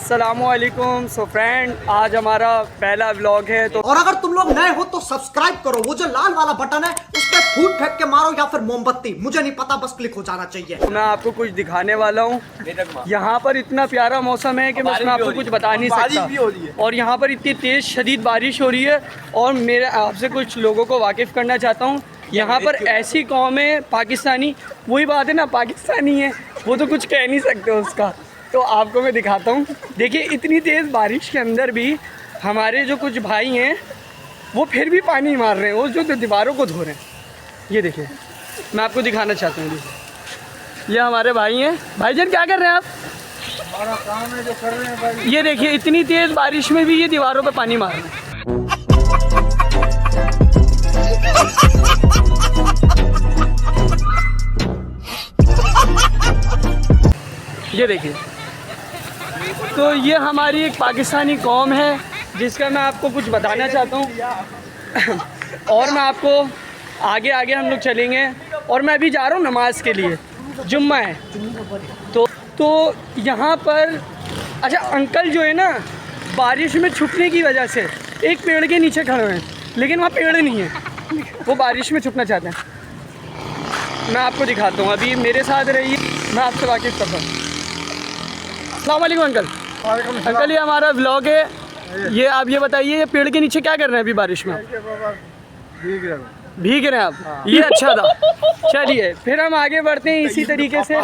अस्सलामुअलैकुम। So friend, आज हमारा पहला व्लॉग है तो और अगर तुम लोग नए हो तो सब्सक्राइब करो, वो जो लाल वाला बटन है उस पर फूट फेंक के मारो या फिर मोमबत्ती, मुझे नहीं पता, बस क्लिक हो जाना चाहिए। मैं आपको कुछ दिखाने वाला हूँ। यहाँ पर इतना प्यारा मौसम है कि मैं उसमें आपको कुछ बता नहीं सकता। और यहाँ पर इतनी तेज़ शदीद बारिश हो रही है और मेरे आपसे कुछ लोगों को वाकिफ़ करना चाहता हूँ। यहाँ पर ऐसी कौम है पाकिस्तानी, वही बात है ना, पाकिस्तानी है वो तो कुछ कह नहीं सकते उसका। तो आपको मैं दिखाता हूँ। देखिए इतनी तेज़ बारिश के अंदर भी हमारे जो कुछ भाई हैं वो फिर भी पानी मार रहे हैं, वो जो दीवारों को धो रहे हैं। ये देखिए, मैं आपको दिखाना चाहता हूँ। ये हमारे भाई हैं। भाईजान क्या कर रहे हैं आप? हमारा काम है जो कर रहे हैं भाई। ये देखिए इतनी तेज़ बारिश में भी ये दीवारों पे पानी मार रहे हैं। ये देखिए, तो ये हमारी एक पाकिस्तानी कौम है जिसका मैं आपको कुछ बताना चाहता हूँ। और मैं आपको आगे आगे हम लोग चलेंगे। और मैं अभी जा रहा हूँ नमाज के लिए, जुम्मा है। तो यहाँ पर अच्छा अंकल जो है ना, बारिश में छुपने की वजह से एक पेड़ के नीचे खड़े हैं, लेकिन वहाँ पेड़ नहीं है, वो बारिश में छुपना चाहते हैं। मैं आपको दिखाता हूँ, अभी मेरे साथ रहिए, मैं आपसे वाकिफ़ करता हूँ। अस्सलाम वालेकुम अंकल। अंकल ये हमारा व्लॉग है। ये आप ये बताइए, ये पेड़ के नीचे क्या कर रहे हैं अभी बारिश में? भीग रहे हैं आप? हाँ। ये अच्छा था। चलिए फिर हम आगे बढ़ते हैं इसी तरीके से।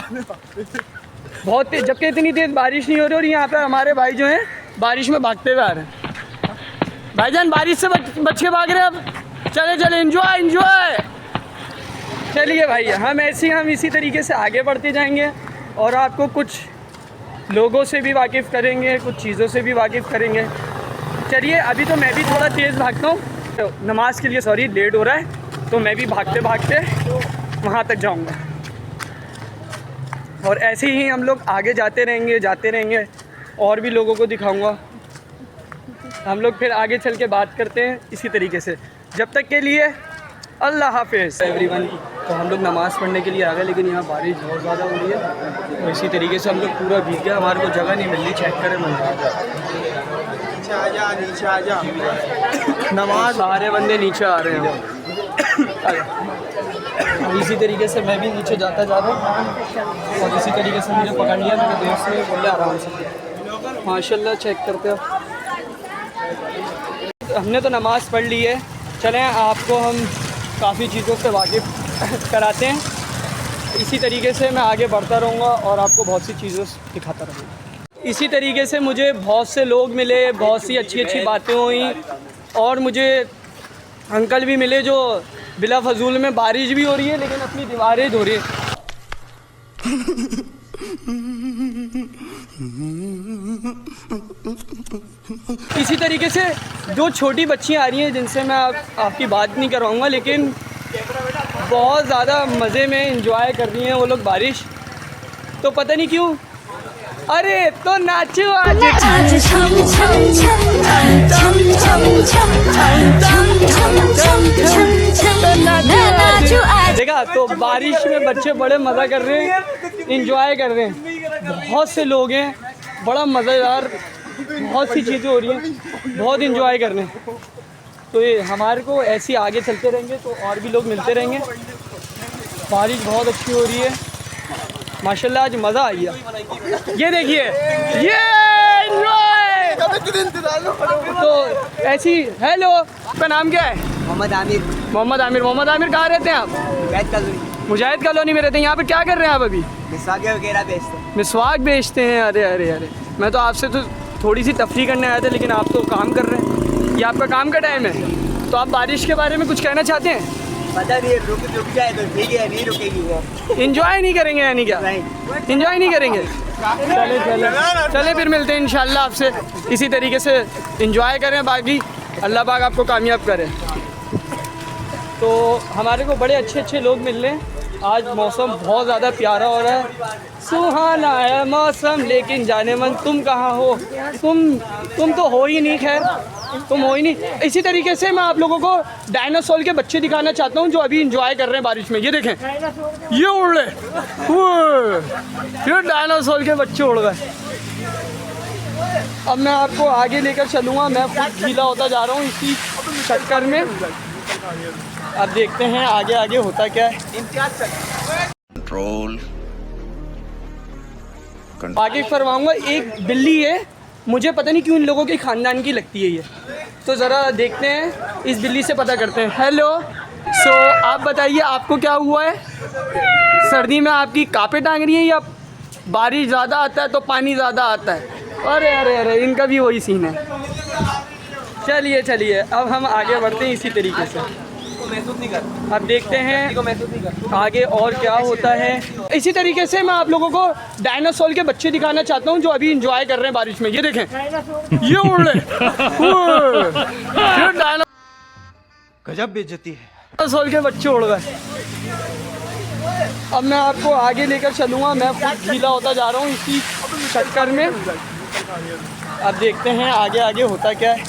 बहुत तेज, जबकि इतनी तेज़ बारिश नहीं हो रही और यहाँ पर हमारे भाई जो हैं बारिश में भागते हुए आ रहे हैं। भाईजान बारिश से बच के भाग रहे हैं अब। चले चले, एंजॉय एंजॉय। चलिए भाई, हम इसी तरीके से आगे बढ़ते जाएंगे और आपको कुछ लोगों से भी वाकिफ़ करेंगे, कुछ चीज़ों से भी वाकिफ़ करेंगे। चलिए अभी तो मैं भी थोड़ा तेज़ भागता हूँ, तो नमाज के लिए सॉरी लेट हो रहा है, तो मैं भी भागते भागते वहाँ तक जाऊँगा। और ऐसे ही हम लोग आगे जाते रहेंगे और भी लोगों को दिखाऊँगा। हम लोग फिर आगे चल के बात करते हैं इसी तरीके से। जब तक के लिए अल्लाह हाफिज़ एवरीवन। तो हम लोग नमाज़ पढ़ने के लिए आ गए, लेकिन यहाँ बारिश बहुत ज़्यादा हो रही है, तो इसी तरीके से हम लोग पूरा भीग गया। हमारे को जगह नहीं मिल रही, चेक करें नीचे आ जा। नमाज सारे बंदे नीचे आ रहे हैं। इसी तरीके से मैं भी नीचे जाता जा रहा हूँ और इसी तरीके से मुझे पकड़ लिया मेरे दोस्त ने, बोले आराम से। माशाल्लाह चेक करते हो। हमने तो नमाज़ पढ़ ली है, चलें आपको हम काफ़ी चीज़ों से वाकिफ़ कराते हैं। इसी तरीके से मैं आगे बढ़ता रहूँगा और आपको बहुत सी चीज़ों से दिखाता रहूँगा। इसी तरीके से मुझे बहुत से लोग मिले, बहुत सी अच्छी अच्छी बातें हुई और मुझे अंकल भी मिले जो बिला फजूल में, बारिश भी हो रही है लेकिन अपनी दीवारें धो रही है। इसी तरीके से जो छोटी बच्चियाँ आ रही हैं जिनसे मैं आपकी बात नहीं करवाऊँगा, लेकिन बहुत ज़्यादा मज़े में इंजॉय कर रही हैं वो लोग बारिश। तो पता नहीं क्यों, अरे तो नाचो आज। देखा, तो बारिश में बच्चे बड़े मज़ा कर रहे हैं, इंजॉय कर रहे हैं। बहुत से लोग हैं, बड़ा मज़ेदार, बहुत सी चीज़ें हो रही हैं, बहुत इंजॉय कर रहे हैं। तो ये हमारे को ऐसे ही आगे चलते रहेंगे तो और भी लोग मिलते रहेंगे। बारिश बहुत अच्छी हो रही है माशाल्लाह, आज मज़ा आई है। ये देखिए, ये एंजॉय। तो ऐसी, हेलो, आपका नाम क्या है? मोहम्मद आमिर। मोहम्मद आमिर। मोहम्मद आमिर कहाँ रहते हैं आप? मुजाहिद कॉलोनी में रहते हैं। यहाँ पर क्या कर रहे हैं आप अभी? मिसवाक वगैरह बेचते हैं। मिसवाक बेचते हैं? अरे अरे अरे, मैं तो आपसे तो थोड़ी सी तफरीह करने आया था, लेकिन आप तो काम कर रहे हैं। ये आपका काम का टाइम है, तो आप बारिश के बारे में कुछ कहना चाहते हैं? पता नहीं, रुक जाए तो ठीक है, नहीं रुकेगी वो। इंजॉय नहीं करेंगे यानी क्या? इंजॉय नहीं करेंगे? चले फिर मिलते हैं इंशाल्लाह आपसे। इसी तरीके से इंजॉय करें, बाकी अल्लाह पाक आपको कामयाब करे। तो हमारे को बड़े अच्छे अच्छे लोग मिल रहे हैं। आज मौसम बहुत ज़्यादा प्यारा हो रहा है, सुहाना है मौसम, लेकिन जाने मन तुम कहाँ हो? तुम तो हो ही नहीं, खैर तुम हो ही नहीं। इसी तरीके से मैं आप लोगों को डायनासोर के बच्चे दिखाना चाहता हूँ जो अभी इंजॉय कर रहे हैं बारिश में। ये देखें, ये उड़ रहे, ये डायनासोर के बच्चे उड़ गए। अब मैं आपको आगे लेकर चलूँगा, मैं खुद गीला होता जा रहा हूँ इसी चक्कर में। अब देखते हैं आगे आगे होता क्या है। कंट्रोल आगे फरमाऊँगा, एक बिल्ली है, मुझे पता नहीं क्यों इन लोगों के ख़ानदान की लगती है ये, तो ज़रा देखते हैं इस बिल्ली से पता करते हैं। हेलो, सो आप बताइए आपको क्या हुआ है? सर्दी में आपकी कांपे टांग रही है या बारिश ज़्यादा आता है तो पानी ज़्यादा आता है? अरे अरे अरे, इनका भी वही सीन है। चलिए चलिए, अब हम आगे बढ़ते हैं इसी तरीके से। अब देखते हैं आगे और क्या होता है। इसी तरीके से मैं आप लोगों को डायनासोर के बच्चे दिखाना चाहता हूँ जो अभी इंजॉय कर रहे हैं बारिश में। ये देखें, ये उड़ रहे हैं। गजब बेइज्जती है। डायनासोर के बच्चे उड़ गए। अब मैं आपको आगे लेकर चलूँगा, मैं खुद गीला होता जा रहा हूँ इसी चक्कर में। अब देखते हैं आगे आगे होता क्या है।